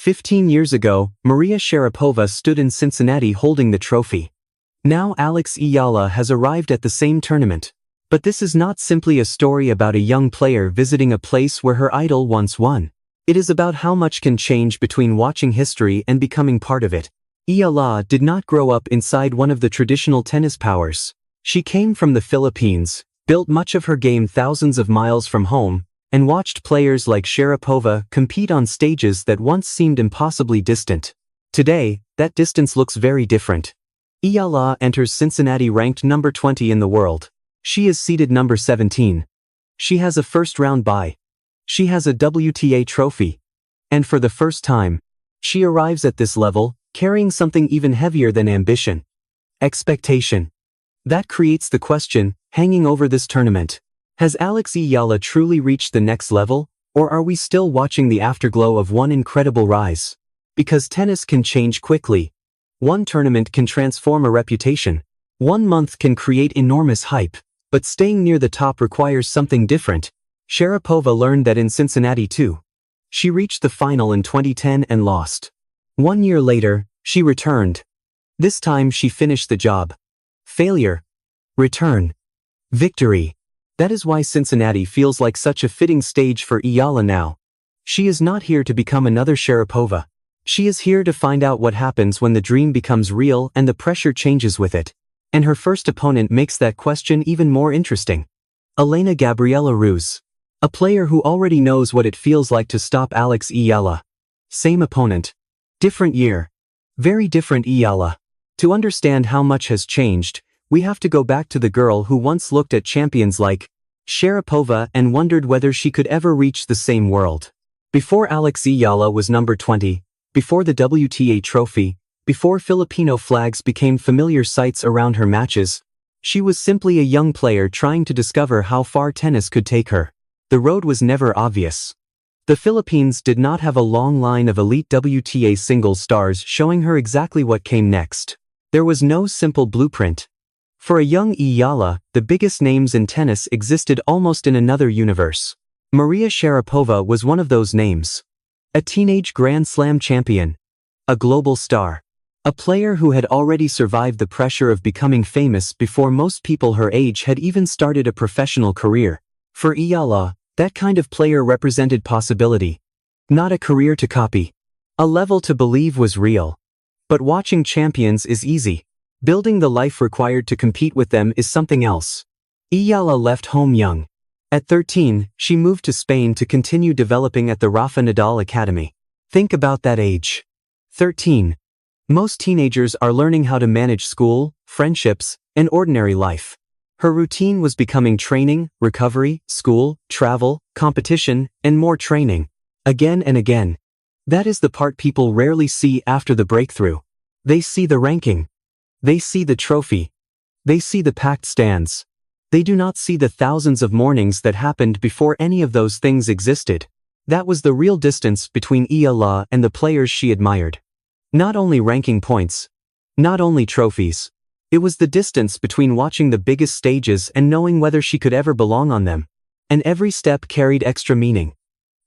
15 years ago, Maria Sharapova stood in Cincinnati holding the trophy. Now Alex Eala has arrived at the same tournament. But this is not simply a story about a young player visiting a place where her idol once won. It is about how much can change between watching history and becoming part of it. Eala did not grow up inside one of the traditional tennis powers. She came from the Philippines, built much of her game thousands of miles from home, and watched players like Sharapova compete on stages that once seemed impossibly distant. Today, that distance looks very different. Eala enters Cincinnati ranked number 20 in the world. She is seeded number 17. She has a first-round bye. She has a WTA trophy. And for the first time, she arrives at this level, carrying something even heavier than ambition. Expectation. That creates the question, hanging over this tournament. Has Alex Eala truly reached the next level, or are we still watching the afterglow of one incredible rise? Because tennis can change quickly. One tournament can transform a reputation. 1 month can create enormous hype. But staying near the top requires something different. Sharapova learned that in Cincinnati too. She reached the final in 2010 and lost. 1 year later, she returned. This time she finished the job. Failure. Return. Victory. That is why Cincinnati feels like such a fitting stage for Eala now. She is not here to become another Sharapova. She is here to find out what happens when the dream becomes real and the pressure changes with it. And her first opponent makes that question even more interesting. Elena Gabriela Ruse. A player who already knows what it feels like to stop Alex Eala. Same opponent. Different year. Very different Eala. To understand how much has changed, we have to go back to the girl who once looked at champions like Sharapova and wondered whether she could ever reach the same world. Before Alex Eala was number 20, before the WTA trophy, before Filipino flags became familiar sights around her matches, she was simply a young player trying to discover how far tennis could take her. The road was never obvious. The Philippines did not have a long line of elite WTA singles stars showing her exactly what came next. There was no simple blueprint. For a young Eala, the biggest names in tennis existed almost in another universe. Maria Sharapova was one of those names. A teenage Grand Slam champion. A global star. A player who had already survived the pressure of becoming famous before most people her age had even started a professional career. For Eala, that kind of player represented possibility. Not a career to copy. A level to believe was real. But watching champions is easy. Building the life required to compete with them is something else. Eala left home young. At 13, she moved to Spain to continue developing at the Rafa Nadal Academy. Think about that age. 13. Most teenagers are learning how to manage school, friendships, and ordinary life. Her routine was becoming training, recovery, school, travel, competition, and more training. Again and again. That is the part people rarely see after the breakthrough. They see the ranking. They see the trophy. They see the packed stands. They do not see the thousands of mornings that happened before any of those things existed. That was the real distance between Eala and the players she admired. Not only ranking points. Not only trophies. It was the distance between watching the biggest stages and knowing whether she could ever belong on them. And every step carried extra meaning.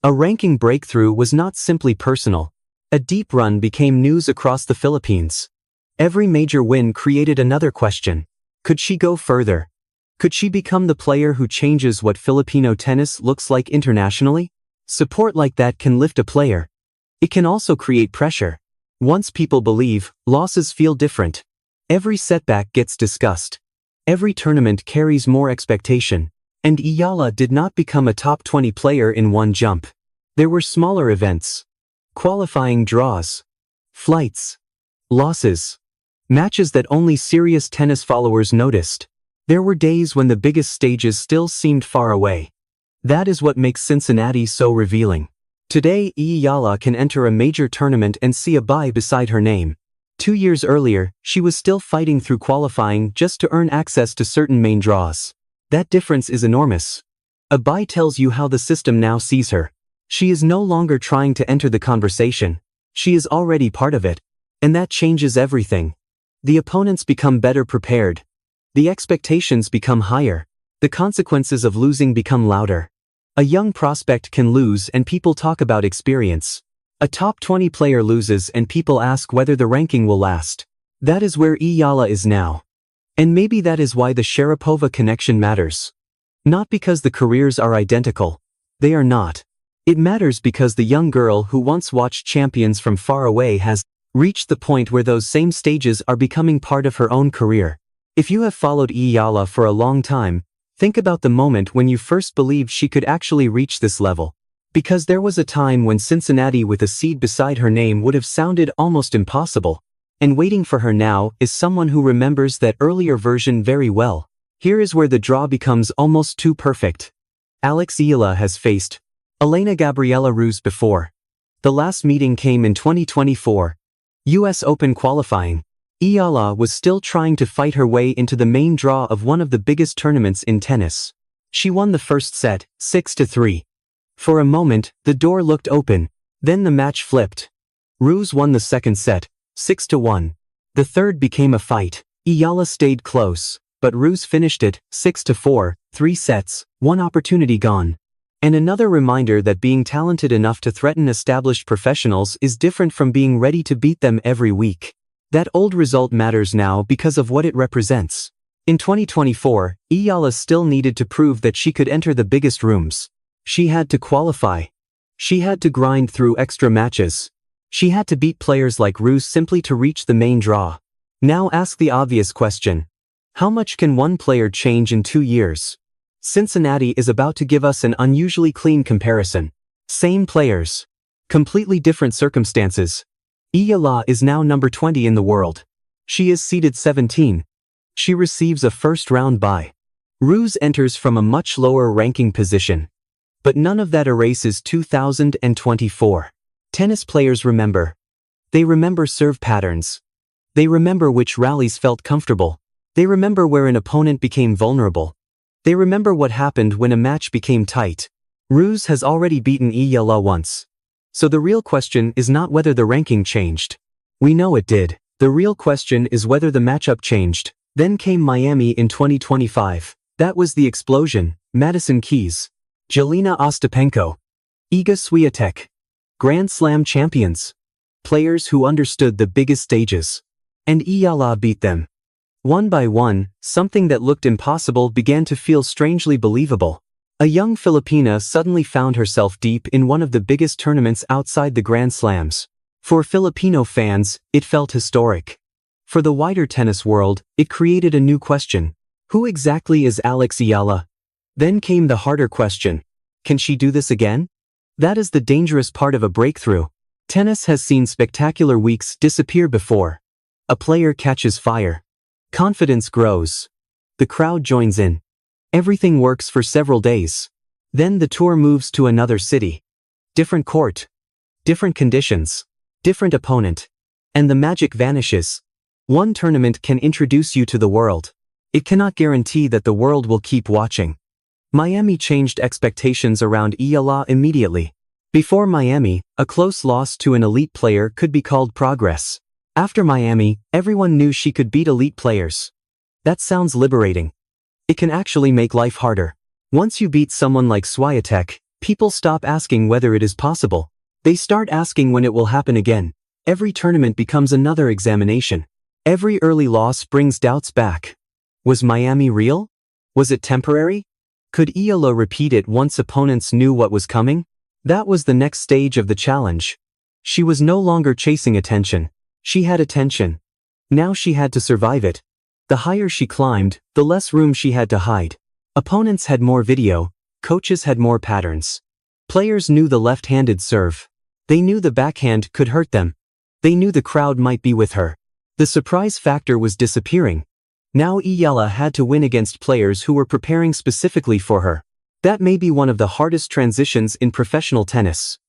A ranking breakthrough was not simply personal. A deep run became news across the Philippines. Every major win created another question. Could she go further? Could she become the player who changes what Filipino tennis looks like internationally? Support like that can lift a player. It can also create pressure. Once people believe, losses feel different. Every setback gets discussed. Every tournament carries more expectation. And Eala did not become a top 20 player in one jump. There were smaller events. Qualifying draws. Flights. Losses. Matches that only serious tennis followers noticed. There were days when the biggest stages still seemed far away. That is what makes Cincinnati so revealing. Today, Eala can enter a major tournament and see a bye beside her name. 2 years earlier, she was still fighting through qualifying just to earn access to certain main draws. That difference is enormous. A bye tells you how the system now sees her. She is no longer trying to enter the conversation. She is already part of it. And that changes everything. The opponents become better prepared. The expectations become higher. The consequences of losing become louder. A young prospect can lose and people talk about experience. A top 20 player loses and people ask whether the ranking will last. That is where Eala is now. And maybe that is why the Sharapova connection matters. Not because the careers are identical. They are not. It matters because the young girl who once watched champions from far away has reached the point where those same stages are becoming part of her own career. If you have followed Eala for a long time, think about the moment when you first believed she could actually reach this level. Because there was a time when Cincinnati with a seed beside her name would have sounded almost impossible. And waiting for her now is someone who remembers that earlier version very well. Here is where the draw becomes almost too perfect. Alex Eala has faced Elena Gabriela Ruse before. The last meeting came in 2024. US Open qualifying. Eala was still trying to fight her way into the main draw of one of the biggest tournaments in tennis. She won the first set, 6-3. For a moment, the door looked open. Then the match flipped. Ruse won the second set, 6-1. The third became a fight. Eala stayed close, but Ruse finished it, 6-4, 3 sets, one opportunity gone. And another reminder that being talented enough to threaten established professionals is different from being ready to beat them every week. That old result matters now because of what it represents. In 2024, Eala still needed to prove that she could enter the biggest rooms. She had to qualify. She had to grind through extra matches. She had to beat players like Ruse simply to reach the main draw. Now ask the obvious question. How much can one player change in 2 years? Cincinnati is about to give us an unusually clean comparison. Same players. Completely different circumstances. Eala is now number 20 in the world. She is seeded 17. She receives a first-round bye. Ruse enters from a much lower ranking position. But none of that erases 2024. Tennis players remember. They remember serve patterns. They remember which rallies felt comfortable. They remember where an opponent became vulnerable. They remember what happened when a match became tight. Ruse has already beaten Eala once. So the real question is not whether the ranking changed. We know it did. The real question is whether the matchup changed. Then came Miami in 2025. That was the explosion. Madison Keys. Jelena Ostapenko. Iga Swiatek. Grand Slam champions. Players who understood the biggest stages. And Eala beat them. One by one, something that looked impossible began to feel strangely believable. A young Filipina suddenly found herself deep in one of the biggest tournaments outside the Grand Slams. For Filipino fans, it felt historic. For the wider tennis world, it created a new question. Who exactly is Alex Eala? Then came the harder question. Can she do this again? That is the dangerous part of a breakthrough. Tennis has seen spectacular weeks disappear before. A player catches fire. Confidence grows. The crowd joins in. Everything works for several days. Then the tour moves to another city. Different court. Different conditions. Different opponent. And the magic vanishes. One tournament can introduce you to the world. It cannot guarantee that the world will keep watching. Miami changed expectations around Eala immediately. Before Miami, a close loss to an elite player could be called progress. After Miami, everyone knew she could beat elite players. That sounds liberating. It can actually make life harder. Once you beat someone like Swiatek, people stop asking whether it is possible. They start asking when it will happen again. Every tournament becomes another examination. Every early loss brings doubts back. Was Miami real? Was it temporary? Could Eala repeat it once opponents knew what was coming? That was the next stage of the challenge. She was no longer chasing attention. She had attention. Now she had to survive it. The higher she climbed, the less room she had to hide. Opponents had more video. Coaches had more patterns. Players knew the left-handed serve. They knew the backhand could hurt them. They knew the crowd might be with her. The surprise factor was disappearing. Now Eala had to win against players who were preparing specifically for her. That may be one of the hardest transitions in professional tennis.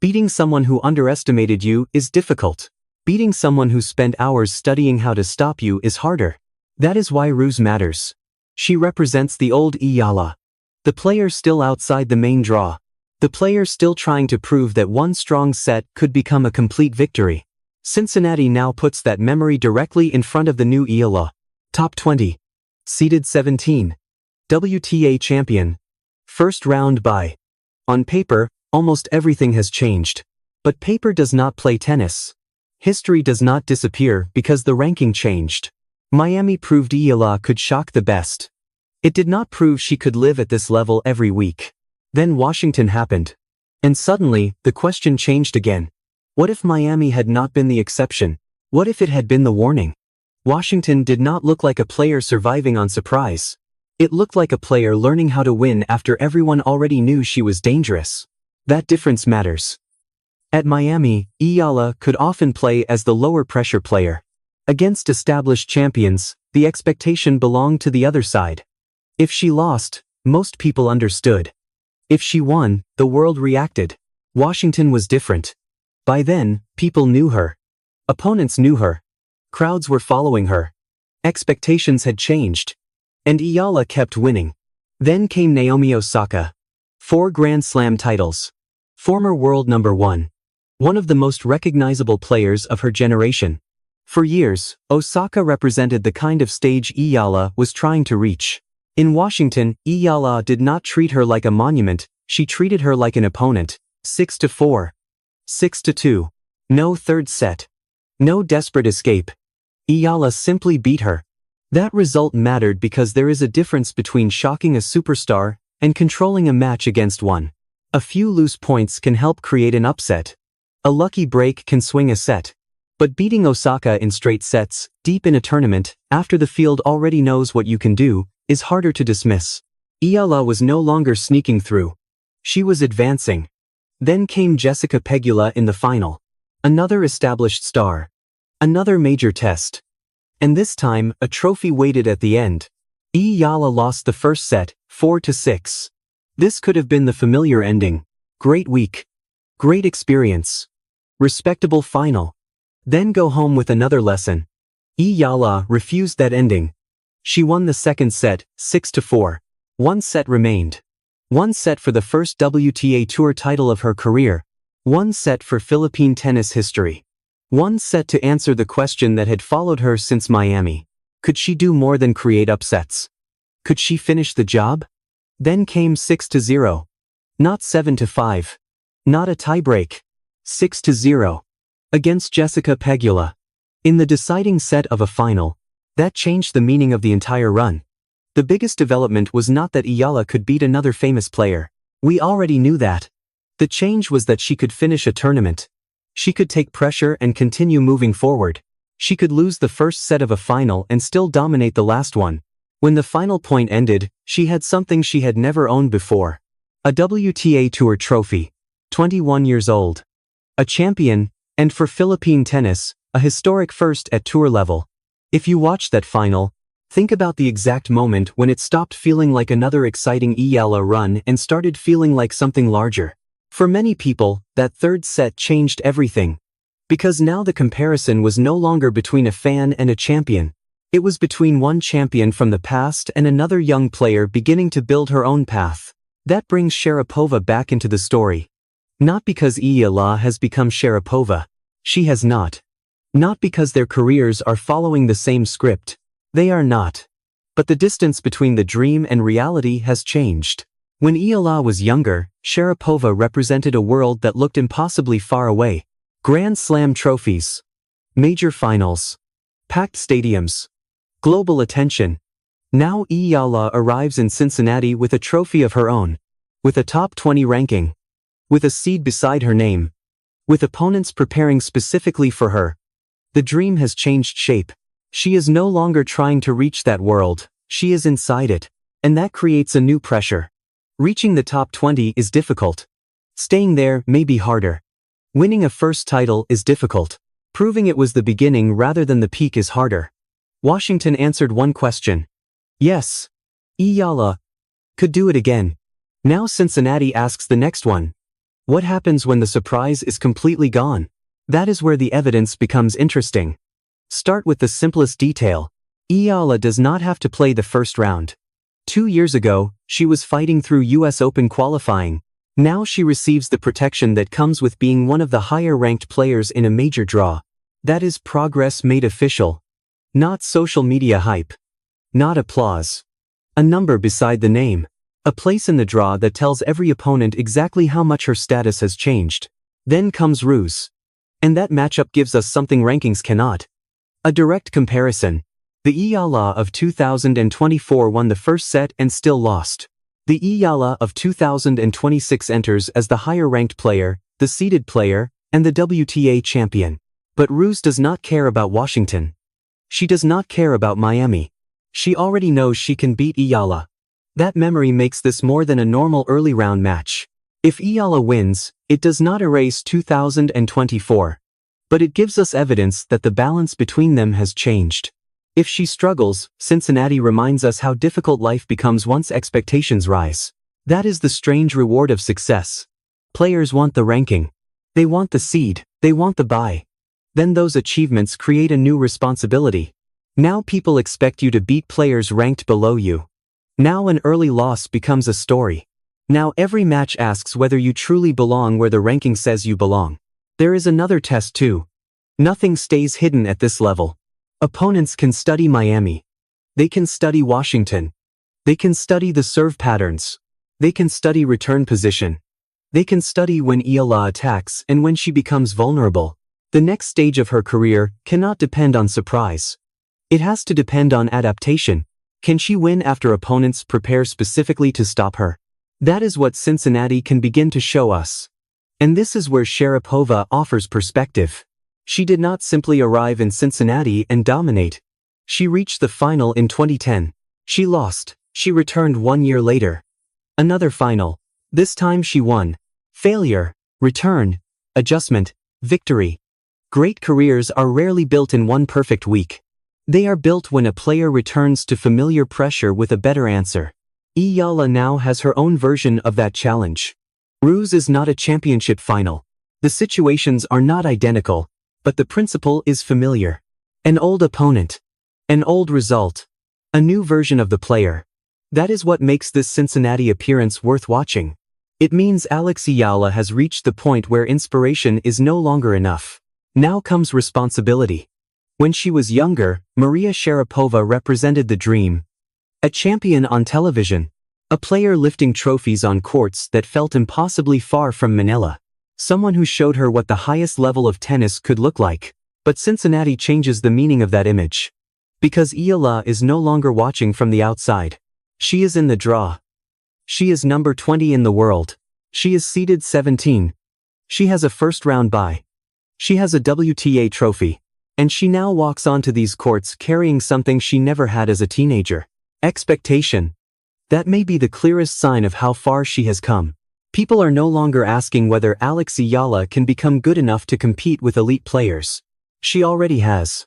Beating someone who underestimated you is difficult. Beating someone who spent hours studying how to stop you is harder. That is why Ruse matters. She represents the old Eala. The player still outside the main draw. The player still trying to prove that one strong set could become a complete victory. Cincinnati now puts that memory directly in front of the new Eala. Top 20. Seeded 17. WTA champion. First round bye. On paper, almost everything has changed. But paper does not play tennis. History does not disappear because the ranking changed. Miami proved Eala could shock the best. It did not prove she could live at this level every week. Then Washington happened. And suddenly, the question changed again. What if Miami had not been the exception? What if it had been the warning? Washington did not look like a player surviving on surprise. It looked like a player learning how to win after everyone already knew she was dangerous. That difference matters. At Miami, Eala could often play as the lower pressure player. Against established champions, the expectation belonged to the other side. If she lost, most people understood. If she won, the world reacted. Washington was different. By then, people knew her. Opponents knew her. Crowds were following her. Expectations had changed. And Eala kept winning. Then came Naomi Osaka. 4 Grand Slam titles. Former world number 1. One of the most recognizable players of her generation. For years, Osaka represented the kind of stage Eala was trying to reach. In Washington, Eala did not treat her like a monument, she treated her like an opponent. 6-4. 6-2. No third set. No desperate escape. Eala simply beat her. That result mattered because there is a difference between shocking a superstar and controlling a match against one. A few loose points can help create an upset. A lucky break can swing a set. But beating Osaka in straight sets, deep in a tournament, after the field already knows what you can do, is harder to dismiss. Eala was no longer sneaking through. She was advancing. Then came Jessica Pegula in the final. Another established star. Another major test. And this time, a trophy waited at the end. Eala lost the first set, 4-6. This could have been the familiar ending. Great week. Great experience. Respectable final. Then go home with another lesson. Eala refused that ending. She won the second set, 6-4. One set remained. One set for the first WTA Tour title of her career. One set for Philippine tennis history. One set to answer the question that had followed her since Miami. Could she do more than create upsets? Could she finish the job? Then came 6-0. Not 7-5. Not a tiebreak. 6-0. Against Jessica Pegula. In the deciding set of a final. That changed the meaning of the entire run. The biggest development was not that Eala could beat another famous player. We already knew that. The change was that she could finish a tournament. She could take pressure and continue moving forward. She could lose the first set of a final and still dominate the last one. When the final point ended, she had something she had never owned before. A WTA Tour trophy. 21 years old. A champion, and for Philippine tennis, a historic first at tour level. If you watched that final, think about the exact moment when it stopped feeling like another exciting Eala run and started feeling like something larger. For many people, that third set changed everything. Because now the comparison was no longer between a fan and a champion. It was between one champion from the past and another young player beginning to build her own path. That brings Sharapova back into the story. Not because Eala has become Sharapova. She has not. Not because their careers are following the same script. They are not. But the distance between the dream and reality has changed. When Eala was younger, Sharapova represented a world that looked impossibly far away. Grand Slam trophies. Major finals. Packed stadiums. Global attention. Now Eala arrives in Cincinnati with a trophy of her own. With a top 20 ranking. With a seed beside her name. With opponents preparing specifically for her. The dream has changed shape. She is no longer trying to reach that world, she is inside it. And that creates a new pressure. Reaching the top 20 is difficult. Staying there may be harder. Winning a first title is difficult. Proving it was the beginning rather than the peak is harder. Washington answered one question. Yes. Eala could do it again. Now Cincinnati asks the next one. What happens when the surprise is completely gone? That is where the evidence becomes interesting. Start with the simplest detail. Eala does not have to play the first round. 2 years ago, she was fighting through US Open qualifying. Now she receives the protection that comes with being one of the higher-ranked players in a major draw. That is progress made official. Not social media hype. Not applause. A number beside the name. A place in the draw that tells every opponent exactly how much her status has changed. Then comes Ruse. And that matchup gives us something rankings cannot. A direct comparison. The Eala of 2024 won the first set and still lost. The Eala of 2026 enters as the higher-ranked player, the seeded player, and the WTA champion. But Ruse does not care about Washington. She does not care about Miami. She already knows she can beat Eala. That memory makes this more than a normal early round match. If Eala wins, it does not erase 2024. But it gives us evidence that the balance between them has changed. If she struggles, Cincinnati reminds us how difficult life becomes once expectations rise. That is the strange reward of success. Players want the ranking. They want the seed. They want the bye. Then those achievements create a new responsibility. Now people expect you to beat players ranked below you. Now an early loss becomes a story. Now every match asks whether you truly belong where the ranking says you belong. There is another test too. Nothing stays hidden at this level. Opponents can study Miami. They can study Washington. They can study the serve patterns. They can study return position. They can study when Eala attacks and when she becomes vulnerable. The next stage of her career cannot depend on surprise. It has to depend on adaptation. Can she win after opponents prepare specifically to stop her? That is what Cincinnati can begin to show us. And this is where Sharapova offers perspective. She did not simply arrive in Cincinnati and dominate. She reached the final in 2010. She lost. She returned 1 year later. Another final. This time she won. Failure, return, adjustment, victory. Great careers are rarely built in one perfect week. They are built when a player returns to familiar pressure with a better answer. Eala now has her own version of that challenge. Ruse is not a championship final. The situations are not identical, but the principle is familiar. An old opponent. An old result. A new version of the player. That is what makes this Cincinnati appearance worth watching. It means Alex Eala has reached the point where inspiration is no longer enough. Now comes responsibility. When she was younger, Maria Sharapova represented the dream. A champion on television. A player lifting trophies on courts that felt impossibly far from Manila. Someone who showed her what the highest level of tennis could look like. But Cincinnati changes the meaning of that image. Because Eala is no longer watching from the outside. She is in the draw. She is number 20 in the world. She is seeded 17. She has a first-round bye. She has a WTA trophy. And she now walks onto these courts carrying something she never had as a teenager. Expectation. That may be the clearest sign of how far she has come. People are no longer asking whether Alex Eala can become good enough to compete with elite players. She already has.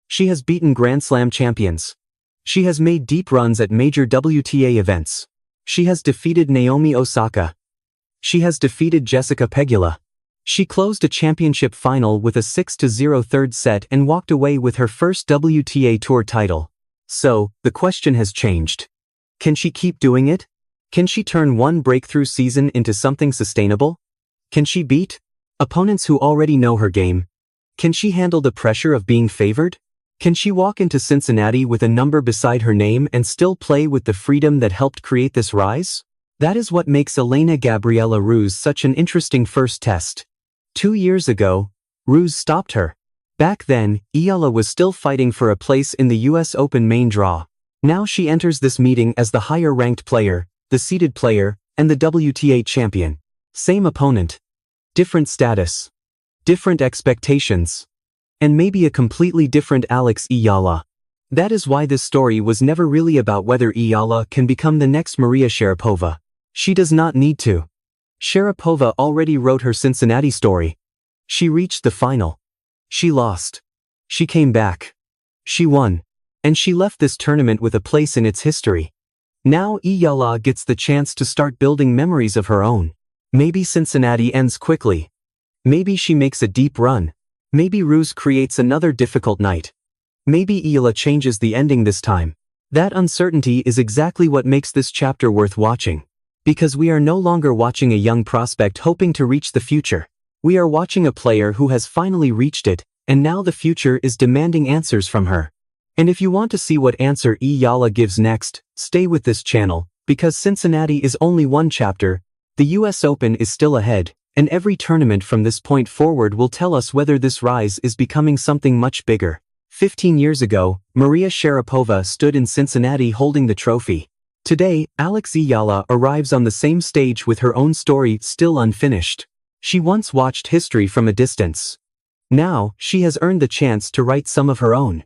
She has beaten Grand Slam champions. She has made deep runs at major WTA events. She has defeated Naomi Osaka. She has defeated Jessica Pegula. She closed a championship final with a 6-0 third set and walked away with her first WTA Tour title. So, the question has changed. Can she keep doing it? Can she turn one breakthrough season into something sustainable? Can she beat opponents who already know her game? Can she handle the pressure of being favored? Can she walk into Cincinnati with a number beside her name and still play with the freedom that helped create this rise? That is what makes Elena Gabriela Ruse such an interesting first test. 2 years ago, Ruse stopped her. Back then, Eala was still fighting for a place in the US Open main draw. Now she enters this meeting as the higher-ranked player, the seeded player, and the WTA champion. Same opponent. Different status. Different expectations. And maybe a completely different Alex Eala. That is why this story was never really about whether Eala can become the next Maria Sharapova. She does not need to. Sharapova already wrote her Cincinnati story. She reached the final. She lost. She came back. She won. And she left this tournament with a place in its history. Now Eala gets the chance to start building memories of her own. Maybe Cincinnati ends quickly. Maybe she makes a deep run. Maybe Ruse creates another difficult night. Maybe Eala changes the ending this time. That uncertainty is exactly what makes this chapter worth watching. Because we are no longer watching a young prospect hoping to reach the future. We are watching a player who has finally reached it, and now the future is demanding answers from her. And if you want to see what answer Eala gives next, stay with this channel, because Cincinnati is only one chapter, the US Open is still ahead, And every tournament from this point forward will tell us whether this rise is becoming something much bigger. 15 years ago, Maria Sharapova stood in Cincinnati holding the trophy. Today, Alex Eala arrives on the same stage with her own story still unfinished. She once watched history from a distance. Now, she has earned the chance to write some of her own.